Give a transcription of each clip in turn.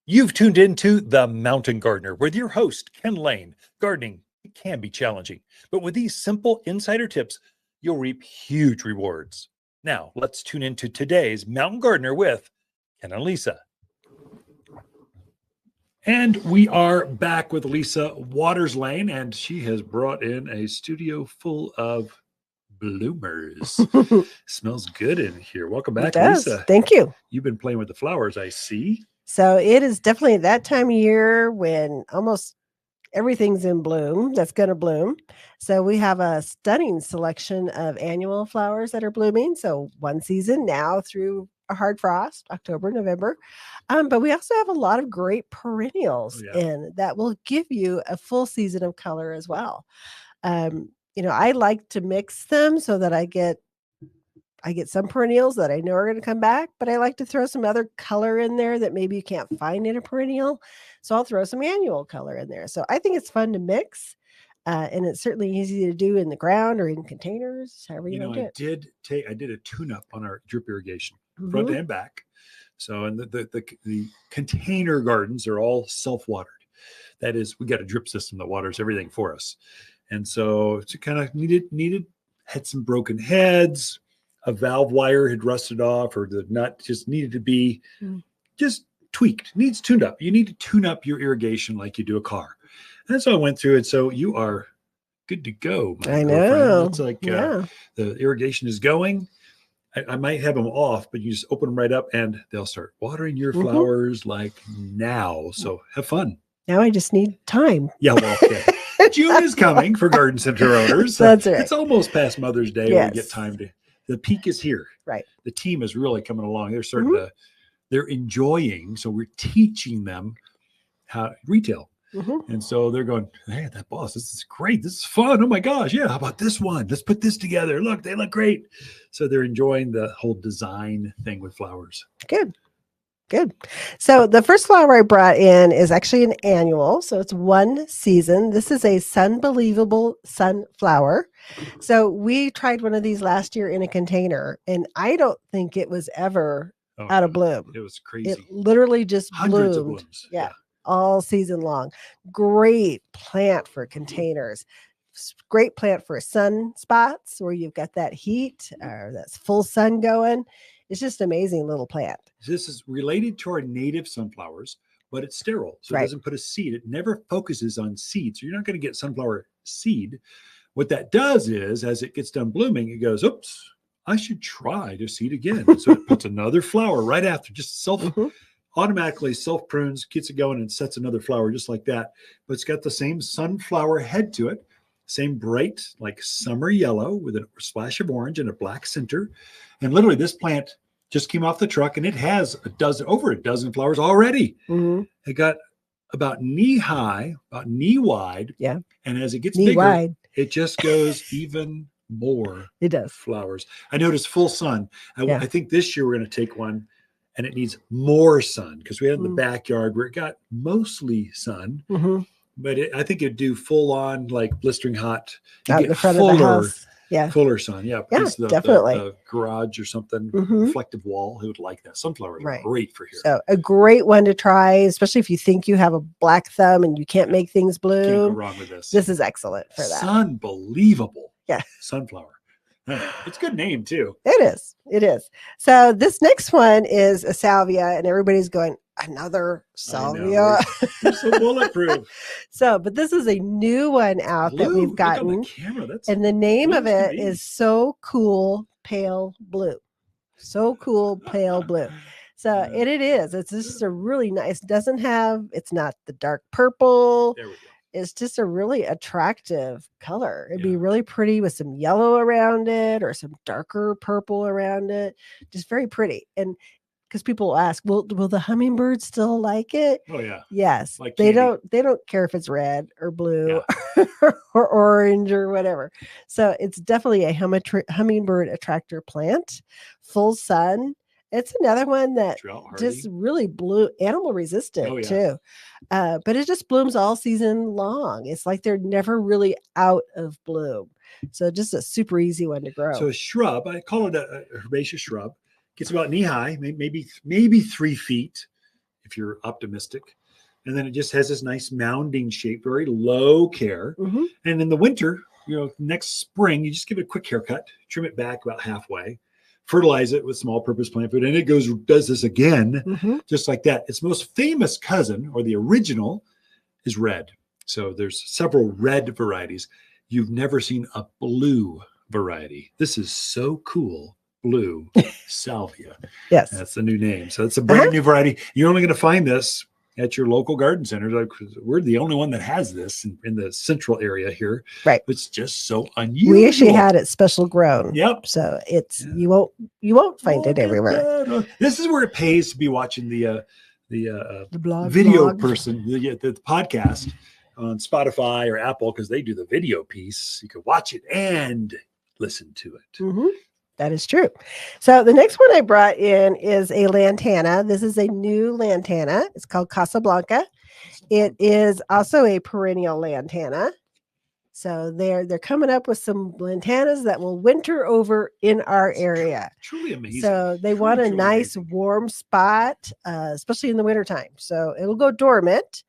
You've tuned into The Mountain Gardener with your host, Ken Lane. Gardening, it can be challenging, but with these simple insider tips, you'll reap huge rewards. Now, let's tune into today's Mountain Gardener with Ken and Lisa. And we are back with Lisa Watters-Lain, and she has brought in a studio full of bloomers. Smells good in here. Welcome back, Lisa. Thank you. You've been playing with the flowers, I see. So it is definitely that time of year when almost everything's in bloom that's going to bloom. So we have a stunning selection of annual flowers that are blooming. So one season now through a hard frost, October, November. But we also have a lot of great perennials in that will give you a full season of color as well. I like to mix them so that I get some perennials that I know are going to come back, but I like to throw some other color in there that maybe you can't find in a perennial. So I'll throw some annual color in there. So I think it's fun to mix. And it's certainly easy to do in the ground or in containers, however you want to do it. I did a tune-up on our drip irrigation, front and back. So, and the container gardens are all self-watered. That is, we got a drip system that waters everything for us. And so it kind of had some broken heads. A valve wire had rusted off, or the nut just needed to be just tweaked, needs tuned up. You need to tune up your irrigation like you do a car. And so I went through it. So you are good to go. I know. It's like the irrigation is going. I might have them off, but you just open them right up and they'll start watering your flowers like now. So have fun. Now I just need time. Yeah, well, June is coming for garden center owners. That's right. It's almost past Mother's Day. Yes. We get time to. The peak is here. Right. The team is really coming along. They're starting to, they're enjoying. So we're teaching them how retail. And so they're going, hey, that boss, this is great. This is fun. Oh my gosh. Yeah. How about this one? Let's put this together. Look, they look great. So they're enjoying the whole design thing with flowers. Good. So the first flower I brought in is actually an annual. So it's one season. This is a Sunbelievable sunflower. So we tried one of these last year in a container, and I don't think it was ever out of bloom. It was crazy. It literally just Hundreds bloomed. of blooms. Yeah, all season long. Great plant for containers. Great plant for sun spots where you've got that heat or that's full sun going. It's just an amazing little plant. This is related to our native sunflowers, but it's sterile. So it doesn't put a seed. It never focuses on seed. So you're not going to get sunflower seed. What that does is, as it gets done blooming, it goes, oops, I should try to seed again. So it puts another flower right after, just automatically self-prunes, gets it going and sets another flower just like that. But it's got the same sunflower head to it, same bright, like summer yellow with a splash of orange and a black center. And literally this plant just came off the truck and it has over a dozen flowers already. It got about knee high, about knee wide. Yeah. And as it gets knee bigger, wide. It just goes even more. It does. Flowers. I noticed full sun. I think this year we're going to take one and it needs more sun because we had in the backyard where it got mostly sun. But I think it'd do full on, like blistering hot. Out in the front of the house. Yeah. Fuller sun. Yeah. Definitely. The garage or something, reflective wall. Who would like that? Sunflowers are great for here. So a great one to try, especially if you think you have a black thumb and you can't make things bloom. Can't go wrong with this. This is excellent for that. Unbelievable. Yeah. Sunflower. It's a good name too. It is. So this next one is a salvia, and everybody's going, another salvia. You're so bulletproof. But this is a new one out that we've gotten. Look on the camera. And the name of it is So Cool Pale Blue. So Cool Pale Blue. So it is. It's just a really nice, it's not the dark purple. There we go. It's just a really attractive color. It'd be really pretty with some yellow around it or some darker purple around it. Just very pretty. And because people will ask, will the hummingbirds still like it? Oh yeah. Yes. Like they don't care if it's red or blue or orange or whatever. So it's definitely a hummingbird attractor plant. Full sun. It's another one that just really animal resistant too. But it just blooms all season long. It's like they're never really out of bloom. So just a super easy one to grow. So a shrub, I call it a herbaceous shrub, gets about knee high, maybe 3 feet if you're optimistic. And then it just has this nice mounding shape, very low care. And in the winter, next spring, you just give it a quick haircut, trim it back about halfway, fertilize it with small purpose plant food, and it does this again, just like that. Its most famous cousin, or the original, is red. So there's several red varieties. You've never seen a blue variety. This is so cool. Blue salvia. Yes. That's the new name. So it's a brand new variety. You're only going to find this at your local garden center. Like, we're the only one that has this in the central area here. Right. It's just so unusual. We actually had it special grown. Yep. So it's you won't find it everywhere. This is where it pays to be watching the blog, video person, the podcast on Spotify or Apple, because they do the video piece. You can watch it and listen to it. That is true. So the next one I brought in is a lantana. This is a new lantana. It's called Casablanca. It is also a perennial lantana. So they're coming up with some lantanas that will winter over in our area. Truly amazing. So they want a nice warm spot, especially in the wintertime. So it'll go dormant,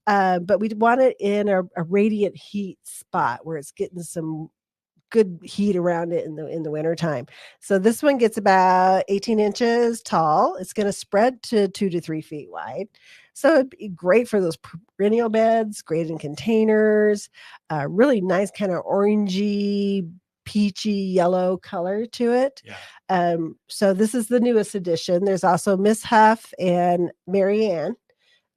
but we want it in a radiant heat spot where it's getting some good heat around it in the wintertime. So this one gets about 18 inches tall. It's going to spread to 2 to 3 feet wide. So it'd be great for those perennial beds, great in containers, really nice kind of orangey, peachy yellow color to it. Yeah. So this is the newest edition. There's also Miss Huff and Marianne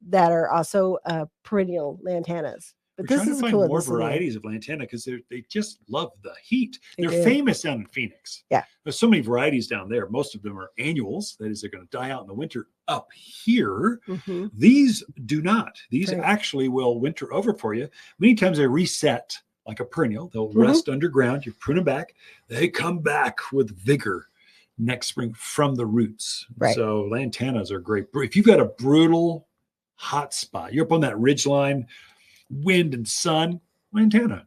that are also perennial lantanas. But We're this trying is to find cool. more varieties of lantana because they just love the heat. They're do. famous down in Phoenix. Yeah. There's so many varieties down there. Most of them are annuals. That is, they're going to die out in the winter. Up here, these do not. These actually will winter over for you. Many times they reset like a perennial. They'll rest underground. You prune them back. They come back with vigor next spring from the roots. Right. So lantanas are great. If you've got a brutal hot spot, you're up on that ridge line, wind and sun, lantana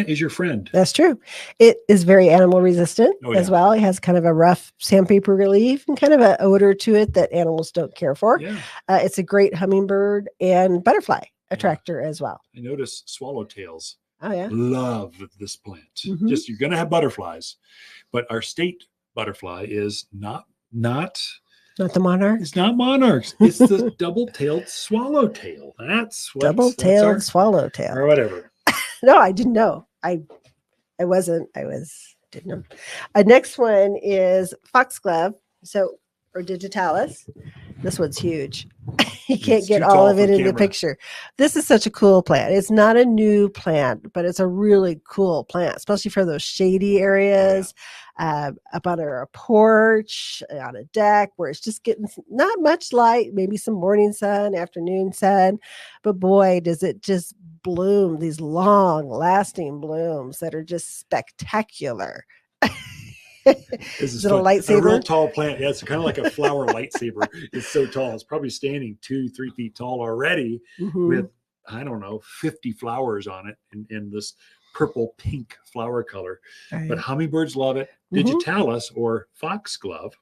is your friend. That's true. It is very animal resistant as well. It has kind of a rough sandpaper leaf and kind of an odor to it that animals don't care for. It's a great hummingbird and butterfly attractor as well. I notice swallowtails love this plant. Just, you're going to have butterflies, but our state butterfly is not the monarch. It's not monarchs. It's the double-tailed swallowtail. That's what double-tailed swallowtail or whatever. No, I didn't know. I didn't know. Next one is foxglove. So, or digitalis. This one's huge. You can't get all of it in the picture. This is such a cool plant. It's not a new plant, but it's a really cool plant, especially for those shady areas, up under a porch, on a deck, where it's just getting not much light, maybe some morning sun, afternoon sun. But boy, does it just bloom, these long lasting blooms that are just spectacular. Is it a lightsaber? A real tall plant. Yeah, it's kind of like a flower lightsaber. It's so tall. It's probably standing 2-3 feet tall already with, I don't know, 50 flowers on it in this purple pink flower color. But hummingbirds love it. Digitalis, or foxglove,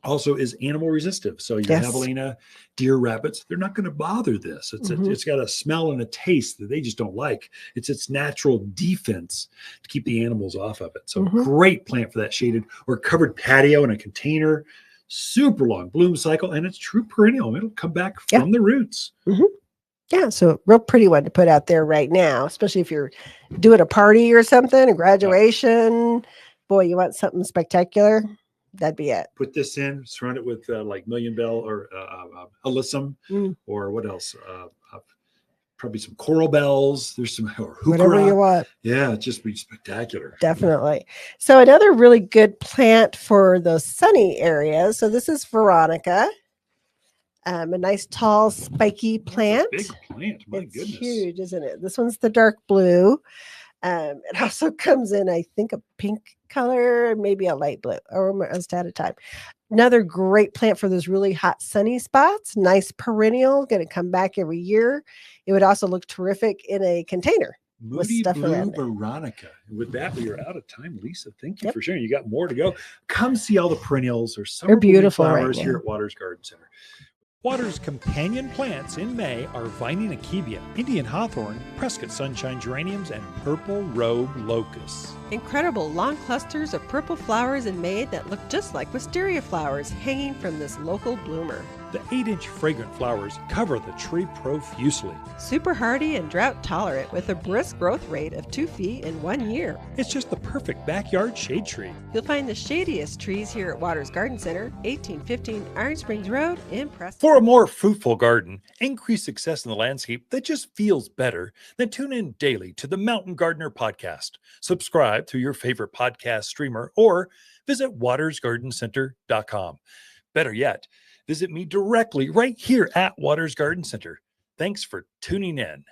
also is animal resistive. So your javelina, deer, rabbits, they're not going to bother this. It's got a smell and a taste that they just don't like. It's its natural defense to keep the animals off of it. So great plant for that shaded or covered patio in a container. Super long bloom cycle, and it's true perennial. It'll come back from the roots. Yeah, so real pretty one to put out there right now, especially if you're doing a party or something, a graduation. Boy, you want something spectacular? That'd be it. Put this in, surround it with like Million Bell or alyssum, or what else? Probably some coral bells. There's some whatever you want. Yeah, just be spectacular. Definitely. So another really good plant for those sunny areas. So this is Veronica. A nice tall spiky plant. Big plant. My goodness. It's huge, isn't it? This one's the dark blue. It also comes in, I think, a pink color, maybe a light blue, or just at a time. Another great plant for those really hot sunny spots. Nice perennial, going to come back every year. It would also look terrific in a container. Moody Blue Veronica. With that, we are out of time. Lisa, thank you for sharing. You got more to go. Come see all the perennials or summer beautiful flowers right here at Watters Garden Center. Watters' companion plants in May are Vining akebia, Indian hawthorn, Prescott sunshine geraniums, and purple robe locusts. Incredible long clusters of purple flowers in May that look just like wisteria flowers hanging from this local bloomer. The 8-inch fragrant flowers cover the tree profusely. Super hardy and drought tolerant with a brisk growth rate of 2 feet in 1 year. It's just the perfect backyard shade tree. You'll find the shadiest trees here at Watters Garden Center, 1815 Iron Springs Road in Preston. For a more fruitful garden, increased success in the landscape that just feels better, then tune in daily to the Mountain Gardener podcast. Subscribe through your favorite podcast streamer or visit wattersgardencenter.com. Better yet, visit me directly right here at Watters Garden Center. Thanks for tuning in.